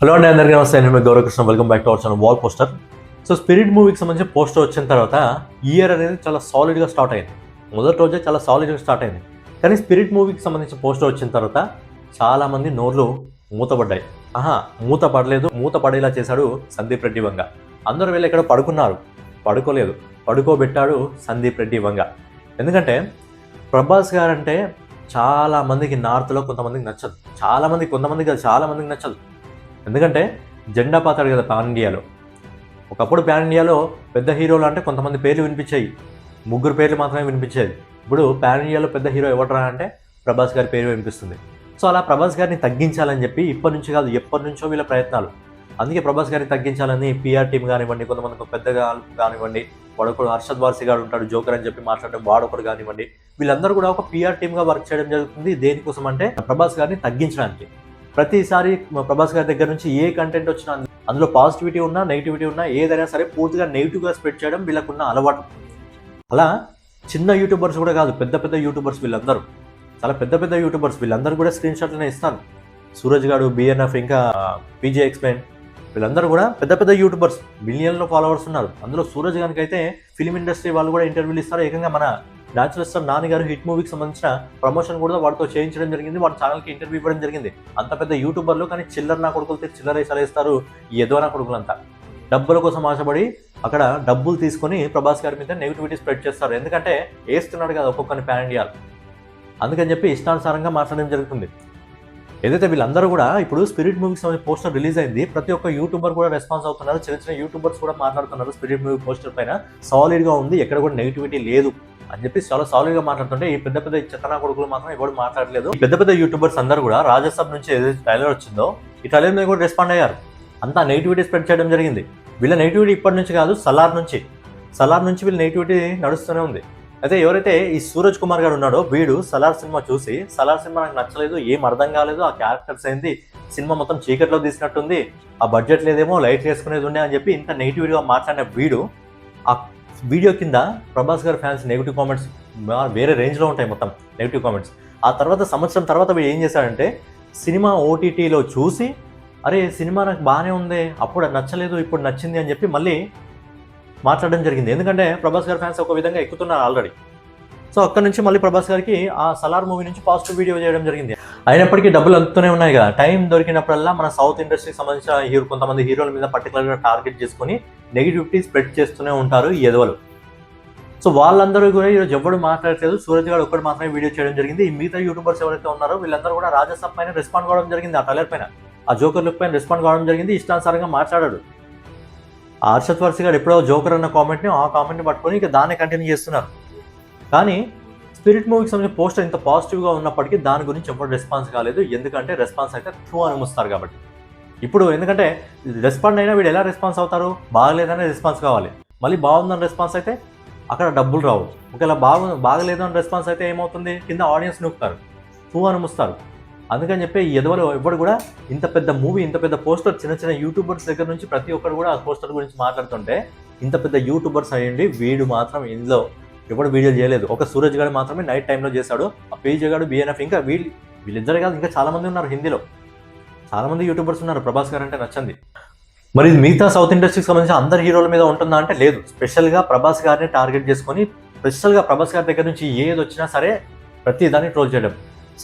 Hello అండి, అందరికీ నమస్తే. నేను మీ Gauravakrishna. Welcome back to our channel wall poster. So spirit మూవీకి సంబంధించి పోస్టర్ వచ్చిన తర్వాత ఇయర్ అనేది చాలా సాలిడ్గా స్టార్ట్ అయింది. మొదటి రోజే చాలా సాలిడ్గా స్టార్ట్ అయింది. కానీ స్పిరిట్ మూవీకి సంబంధించిన పోస్టర్ వచ్చిన తర్వాత చాలామంది నోర్లు మూతపడ్డాయి. మూత పడలేదు, మూత పడేలా చేశాడు సందీప్ రెడ్డి వంగ. అందరూ వెళ్ళి ఎక్కడ పడుకున్నారు, పడుకోలేదు, పడుకోబెట్టాడు సందీప్ రెడ్డి వంగ. ఎందుకంటే ప్రభాస్ గారు అంటే చాలామందికి నార్త్లో కొంతమందికి నచ్చదు, కొంతమందికి కాదు చాలామందికి నచ్చదు. ఎందుకంటే జెండా పాతాడు కదా పాన్ ఇండియాలో. ఒకప్పుడు పాన్ ఇండియాలో పెద్ద హీరోలు అంటే కొంతమంది పేర్లు వినిపించాయి, 3 పేర్లు మాత్రమే వినిపించేది. ఇప్పుడు పాన్ ఇండియాలో పెద్ద హీరో ఎవడరా అంటే ప్రభాస్ గారి పేరు వినిపిస్తుంది. సో అలా ప్రభాస్ గారిని తగ్గించాలని చెప్పి ఇప్పటి నుంచి కాదు ఎప్పటి నుంచో వీళ్ళ ప్రయత్నాలు. అందుకే ప్రభాస్ గారిని తగ్గించాలని పిఆర్ టీం కానివ్వండి, కొంతమంది పెద్దగా కానివ్వండి, వాడొకడు హర్షద్ వార్సి గారు ఉంటాడు జోకర్ అని చెప్పి మాట్లాడడం, వాడొకడు కానివ్వండి, వీళ్ళందరూ కూడా ఒక పిఆర్ టీమ్గా వర్క్ చేయడం జరుగుతుంది. దేనికోసం అంటే ప్రభాస్ గారిని తగ్గించడానికి. ప్రతిసారి ప్రభాస్ గారి దగ్గర నుంచి ఏ కంటెంట్ వచ్చినా అందులో పాజిటివిటీ ఉన్నా నెగిటివిటీ ఉన్నా ఏదైనా సరే పూర్తిగా నెగిటివ్గా స్ప్రెడ్ చేయడం వీళ్ళకున్న అలవాటు. అలా చిన్న యూట్యూబర్స్ కూడా కాదు, పెద్ద పెద్ద యూట్యూబర్స్ వీళ్ళందరూ, చాలా పెద్ద పెద్ద యూట్యూబర్స్ వీళ్ళందరూ కూడా స్క్రీన్ షాట్లనే ఇస్తాను. సూరజ్ గారు, బిఎన్ఎఫ్, ఇంకా పీజే ఎక్స్ప్లెయిన్, వీళ్ళందరూ కూడా పెద్ద పెద్ద యూట్యూబర్స్, మిలియన్లో ఫాలోవర్స్ ఉన్నారు. అందులో సూరజ్ గారికి అయితే ఫిలిం ఇండస్ట్రీ వాళ్ళు కూడా ఇంటర్వ్యూలు ఇస్తారు. ఏకంగా మన డాన్సర్ స్టార్ నాని గారు హిట్ మూవీకి సంబంధించిన ప్రమోషన్ కూడా వాటితో చేయించడం జరిగింది, వాటి ఛానల్కి ఇంటర్వ్యూ ఇవ్వడం జరిగింది. అంత పెద్ద యూట్యూబర్లు, కానీ చిల్లర నా కొడుకులతో చిల్లర సలేస్తారు ఈ ఎదవనా కొడుకులంతా. డబ్బుల కోసం ఆశపడి అక్కడ డబ్బులు తీసుకొని ప్రభాస్ గారి మీద నెగిటివిటీ స్ప్రెడ్ చేస్తారు. ఎందుకంటే వేస్తున్నాడు కదా ఒక్కొక్కరిని పాన్ ఇండియాలో, అందుకని చెప్పి ఇష్టానుసారంగా మాట్లాడడం జరుగుతుంది. ఏదైతే వీళ్ళందరూ కూడా ఇప్పుడు స్పిరిట్ మూవీకి సంబంధించిన పోస్టర్ రిలీజ్ అయింది, ప్రతి ఒక్క యూట్యూబర్ కూడా రెస్పాన్స్ అవుతున్నారు. చిన్న చిన్న యూట్యూబర్స్ కూడా మాట్లాడుతున్నారు స్పిరిట్ మూవీ పోస్టర్ పైన సాలిడ్గా ఉంది, ఎక్కడ కూడా నెగిటివిటీ లేదు అని చెప్పి చాలా సాలిడ్గా మాట్లాడుతుంటే ఈ పెద్ద పెద్ద చెత్తనా కొడుకులు మాత్రం ఎవరు మాట్లాడలేదు. ఈ పెద్ద పెద్ద యూట్యూబర్స్ అందరూ కూడా రాజసభ నుంచి ఏదైతే ట్రైలర్ వచ్చిందో ఈ ట్రైలర్ మీద కూడా రెస్పాండ్ అయ్యారు. అంతా నెగిటివిటీ స్ప్రెడ్ చేయడం జరిగింది. వీళ్ళ నెగిటివిటీ ఇప్పటి నుంచి కాదు, సలార్ నుంచి వీళ్ళ నెగిటివిటీ నడుస్తూనే ఉంది. అయితే ఎవరైతే ఈ సూరజ్ కుమార్ గారు ఉన్నాడో వీడు సలార్ సినిమా చూసి, సలార్ సినిమా నాకు నచ్చలేదు, ఏం అర్థం కాలేదు, ఆ క్యారెక్టర్స్ ఏంది, సినిమా మొత్తం చీకట్లో తీసినట్టుంది, ఆ బడ్జెట్ లేదేమో, లైట్ వేసుకునేది ఉండే అని చెప్పి ఇంత నెగిటివ్గా మాట్లాడిన వీడు ఆ వీడియో కింద ప్రభాస్ గారి ఫ్యాన్స్ నెగిటివ్ కామెంట్స్ వేరే రేంజ్లో ఉంటాయి, మొత్తం నెగిటివ్ కామెంట్స్. ఆ తర్వాత సంవత్సరం తర్వాత వీడు ఏం చేశాడంటే సినిమా ఓటీటీలో చూసి, అరే సినిమా నాకు బాగానే ఉంది, అప్పుడు నచ్చలేదు ఇప్పుడు నచ్చింది అని చెప్పి మళ్ళీ మాట్లాడడం జరిగింది. ఎందుకంటే ప్రభాస్ గారి ఫ్యాన్స్ ఒక విధంగా ఎక్కుతున్నారు ఆల్రెడీ. సో అక్కడ నుంచి మళ్ళీ ప్రభాస్ గారికి ఆ సలార్ మూవీ నుంచి పాజిటివ్ వీడియో చేయడం జరిగింది. అయినప్పటికీ డబ్బులు అందుతూనే ఉన్నాయి కదా, టైం దొరికినప్పుడల్లా మన సౌత్ ఇండస్ట్రీకి సంబంధించిన కొంతమంది హీరోల మీద పర్టికులర్గా టార్గెట్ చేసుకుని నెగిటివిటీ స్ప్రెడ్ చేస్తూనే ఉంటారు ఈ ఎదవలు. సో వాళ్ళందరూ కూడా ఈరోజు ఎవరు మాట్లాడలేదు, సూరజ్ గారు ఒక్కడు మాత్రమే వీడియో చేయడం జరిగింది. ఈ మిగతా యూట్యూబర్స్ ఎవరైతే ఉన్నారో వీళ్ళందరూ కూడా రాజసభ పైన రెస్పాండ్ కావడం జరిగింది, ఆ ట్రైలర్ పైన, ఆ జోకర్ లుక్ పైన రెస్పాండ్ కావడం జరిగింది. ఇష్టానుసారంగా మాట్లాడాడు. ఆ హర్షద్ వార్సి గారు ఎప్పుడో జోకర్ అన్న ఆ కామెంట్ని పట్టుకొని ఇక దాన్ని కంటిన్యూ చేస్తున్నారు. కానీ స్పిరిట్ మూవీకి సంబంధించిన పోస్టర్ ఇంత పాజిటివ్గా ఉన్నప్పటికీ దాని గురించి ఎవరు రెస్పాన్స్ కాలేదు. ఎందుకంటే రెస్పాన్స్ అయితే త్రూ అనుమస్తారు కాబట్టి. ఇప్పుడు ఎందుకంటే రెస్పాండ్ అయినా వీడు ఎలా రెస్పాన్స్ అవుతారు, బాగలేదనే రెస్పాన్స్ కావాలి, మళ్ళీ బాగుందని రెస్పాన్స్ అయితే అక్కడ డబ్బులు రావు. ఒకవేళ బాగలేదు అని రెస్పాన్స్ అయితే ఏమవుతుంది, కింద ఆడియన్స్ నూపుతారు, త్రూ అనుమస్తారు. అందుకని చెప్పి ఎవరు కూడా ఇంత పెద్ద మూవీ, ఇంత పెద్ద పోస్టర్, చిన్న చిన్న యూట్యూబర్స్ దగ్గర నుంచి ప్రతి ఒక్కరు కూడా ఆ పోస్టర్ గురించి మాట్లాడుతుంటే ఇంత పెద్ద యూట్యూబర్స్ అయ్యండి వీడు మాత్రం ఇందులో ఎవడు వీడియో చేయలేదు. ఒక సూరజ్ గారు మాత్రమే నైట్ టైంలో చేశాడు, ఆ పీజే గారు, బిఎన్ఎఫ్, ఇంకా వీళ్ళిద్దరే కాదు ఇంకా చాలామంది ఉన్నారు, హిందీలో చాలామంది యూట్యూబర్స్ ఉన్నారు ప్రభాస్ గారు అంటే నచ్చండి. మరి మిగతా సౌత్ ఇండస్ట్రీకి సంబంధించిన అందరు హీరోల మీద ఉంటుందా అంటే లేదు. స్పెషల్గా ప్రభాస్ గారిని టార్గెట్ చేసుకొని, స్పెషల్గా ప్రభాస్ గారి దగ్గర నుంచి ఏది వచ్చినా సరే ప్రతి దాన్ని ట్రోల్ చేయడం.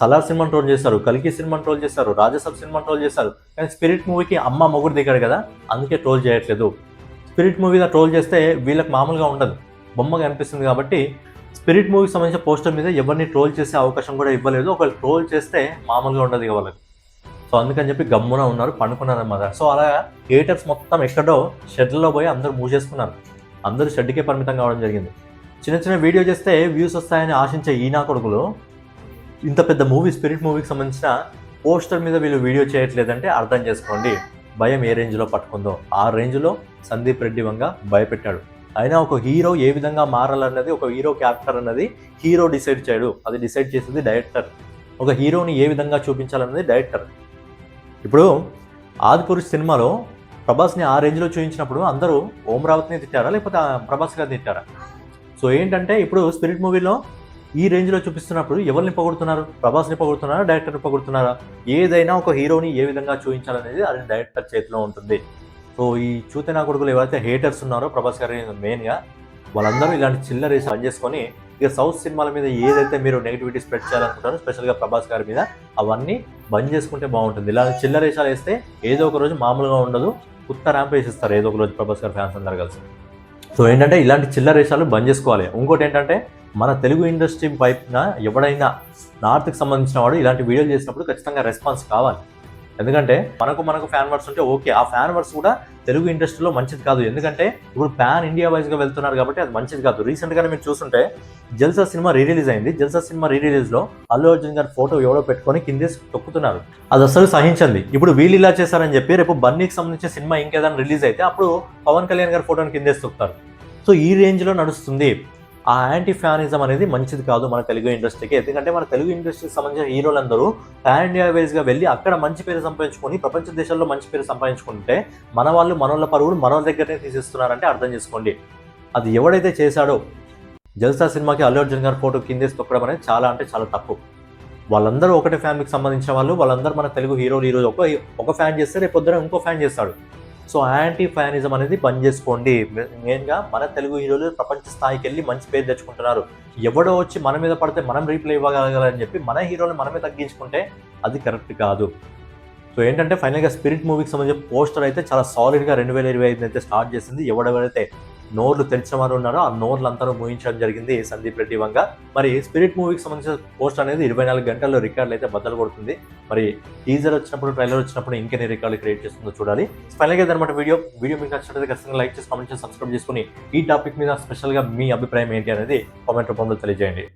సలార్ సినిమాని ట్రోల్ చేస్తారు, కల్కి సినిమాని ట్రోల్ చేస్తారు, రాజసభ సినిమాని ట్రోల్ చేస్తారు. కానీ స్పిరిట్ మూవీకి అమ్మ మొగుడు దిగాడు కదా, అందుకే ట్రోల్ చేయట్లేదు. స్పిరిట్ మూవీగా ట్రోల్ చేస్తే వీళ్ళకి మామూలుగా ఉండదు, బొమ్మగా అనిపిస్తుంది. కాబట్టి స్పిరిట్ మూవీకి సంబంధించిన పోస్టర్ మీద ఎవరిని ట్రోల్ చేసే అవకాశం కూడా ఇవ్వలేదు. ఒకవేళ ట్రోల్ చేస్తే మామూలుగా ఉండదు ఇక వాళ్ళకి. సో అందుకని చెప్పి గమ్మున ఉన్నారు, పండుకున్నారు అన్నమాట. సో అలా థియేటర్స్ మొత్తం ఎక్కడో షెడ్లలో పోయి అందరూ మూవ్ చేసుకున్నారు, అందరూ షెడ్కే పరిమితం కావడం జరిగింది. చిన్న చిన్న వీడియో చేస్తే వ్యూస్ వస్తాయని ఆశించే ఈనా కొడుకులు ఇంత పెద్ద మూవీ, స్పిరిట్ మూవీకి సంబంధించిన పోస్టర్ మీద వీళ్ళు వీడియో చేయట్లేదంటే అర్థం చేసుకోండి భయం ఏ రేంజ్లో పట్టుకుందో. ఆ రేంజ్లో సందీప్ రెడ్డి వంగ భయపెట్టాడు. అయినా ఒక హీరో ఏ విధంగా మారాలన్నది, ఒక హీరో క్యారెక్టర్ అన్నది హీరో డిసైడ్ చేయడు, అది డిసైడ్ చేసేది డైరెక్టర్. ఒక హీరోని ఏ విధంగా చూపించాలన్నది డైరెక్టర్. ఇప్పుడు ఆదిపురుష్ సినిమాలో ప్రభాస్ని ఆ రేంజ్లో చూపించినప్పుడు అందరూ ఓం రావత్ని తిట్టారా లేకపోతే ప్రభాస్ గారిని తిట్టారా? సో ఏంటంటే ఇప్పుడు స్పిరిట్ మూవీలో ఈ రేంజ్లో చూపిస్తున్నప్పుడు ఎవరిని పొగుడుతున్నారు? ప్రభాస్ని పొగుడుతున్నారా, డైరెక్టర్ని పొగుడుతున్నారా? ఏదైనా ఒక హీరోని ఏ విధంగా చూపించాలనేది అది డైరెక్టర్ చేతిలో ఉంటుంది. సో ఈ చూతేనా కొడుకులు ఎవరైతే హేటర్స్ ఉన్నారో ప్రభాస్ గారి మెయిన్గా, వాళ్ళందరూ ఇలాంటి చిల్లర వేసి పని చేసుకొని ఇక సౌత్ సినిమాల మీద ఏదైతే మీరు నెగిటివిటీ స్ప్రెడ్ చేయాలనుకుంటారో స్పెషల్గా ప్రభాస్ గారి మీద అవన్నీ బంద్ చేసుకుంటే బాగుంటుంది. ఇలా చిల్లర వేషాలు వేస్తే ఏదో ఒక రోజు మామూలుగా ఉండదు, కొత్త ర్యాంప్ వేసిస్తారు ఏదో ఒక రోజు ప్రభాస్ గారి ఫ్యాన్స్ అందరు కలిసి. సో ఏంటంటే ఇలాంటి చిల్లర వేషాలు బంద్ చేసుకోవాలి. ఇంకోటి ఏంటంటే మన తెలుగు ఇండస్ట్రీ పైన ఎవడైనా నార్త్కి సంబంధించిన వాడు ఇలాంటి వీడియోలు చేసినప్పుడు ఖచ్చితంగా రెస్పాన్స్ కావాలి. ఎందుకంటే మనకు ఫ్యాన్ వర్స్ ఉంటే ఓకే, ఆ ఫ్యాన్ వర్స్ కూడా తెలుగు ఇండస్ట్రీలో మంచిది కాదు. ఎందుకంటే ఇప్పుడు ప్యాన్ ఇండియా వైజ్గా వెళ్తున్నారు కాబట్టి అది మంచిది కాదు. రీసెంట్గానే మీరు చూస్తుంటే జల్సా సినిమా రిలీజ్ అయింది. జల్సా సినిమా రిలీజ్లో అల్లు అర్జున్ గారి ఫోటో ఎవడో పెట్టుకొని కిందేసి తొక్కుతున్నారు. అది అసలు సహించండి. ఇప్పుడు వీళ్ళు ఇలా చేశారని చెప్పి రేపు బన్నీకి సంబంధించిన సినిమా ఇంకేదైనా రిలీజ్ అయితే అప్పుడు పవన్ కళ్యాణ్ గారి ఫోటోని కిందేసి తొక్కుతారు. సో ఈ రేంజ్లో నడుస్తుంది. ఆ యాంటీ ఫ్యానిజం అనేది మంచిది కాదు మన తెలుగు ఇండస్ట్రీకి. ఎందుకంటే మన తెలుగు ఇండస్ట్రీకి సంబంధించిన హీరోలందరూ పాన్ ఇండియా వైజ్గా వెళ్ళి అక్కడ మంచి పేరు సంపాదించుకొని ప్రపంచ దేశాల్లో మంచి పేరు సంపాదించుకుంటే మన వాళ్ళ పరువులు మన దగ్గరనే తీసేస్తున్నారంటే అర్థం చేసుకోండి. అది ఎవడైతే చేశాడో జల్సా సినిమాకి అల్లు అర్జున్ గారి ఫోటో కిందేసి తొక్కడం అనేది చాలా అంటే చాలా తప్పు. వాళ్ళందరూ ఒకటే ఫ్యామిలీకి సంబంధించిన వాళ్ళు, వాళ్ళందరూ మన తెలుగు హీరోలు ఈరోజు ఒక ఫ్యాన్ చేస్తే రేపు పొద్దున ఇంకో ఫ్యాన్ చేస్తాడు. సో యాంటీ ఫ్యానిజం అనేది బంద్ చేసుకోండి. మెయిన్గా మన తెలుగు హీరోలు ప్రపంచ స్థాయికి వెళ్ళి మంచి పేరు తెచ్చుకుంటున్నారు. ఎవడో వచ్చి మన మీద పడితే మనం రీప్లై ఇవ్వగలగాలని చెప్పి మన హీరోలు మనమే తగ్గించుకుంటే అది కరెక్ట్ కాదు. సో ఏంటంటే ఫైనల్గా స్పిరిట్ మూవీకి సంబంధించిన పోస్టర్ అయితే చాలా సాలిడ్గా 2025 అయితే స్టార్ట్ చేసింది. ఎవరెవరైతే నోర్లు తెరిచిన వారు ఉన్నారో ఆ నోర్లంతా మూయించడం జరిగింది సందీప్ రెడ్డి వంగ. మరి స్పిరిట్ మూవీకి సంబంధించిన పోస్టర్ అనేది 24 గంటల్లో రికార్డులు అయితే బద్దలు కొడుతుంది. మరి టీజర్ వచ్చినప్పుడు, ట్రైలర్ వచ్చినప్పుడు ఇంకెన్ని రికార్డులు క్రియేట్ చేస్తుందో చూడాలి. ఫైనల్గా అనమాట వీడియో మీకు నచ్చినట్లయితే ఖచ్చితంగా లైక్ చేసి, కామెంట్ చేసి, సబ్స్క్రైబ్ చేసుకుని ఈ టాపిక్ మీద స్పెషల్గా మీ అభిప్రాయం ఏంటి అనేది కామెంట్ రూపంలో తెలియజేయండి.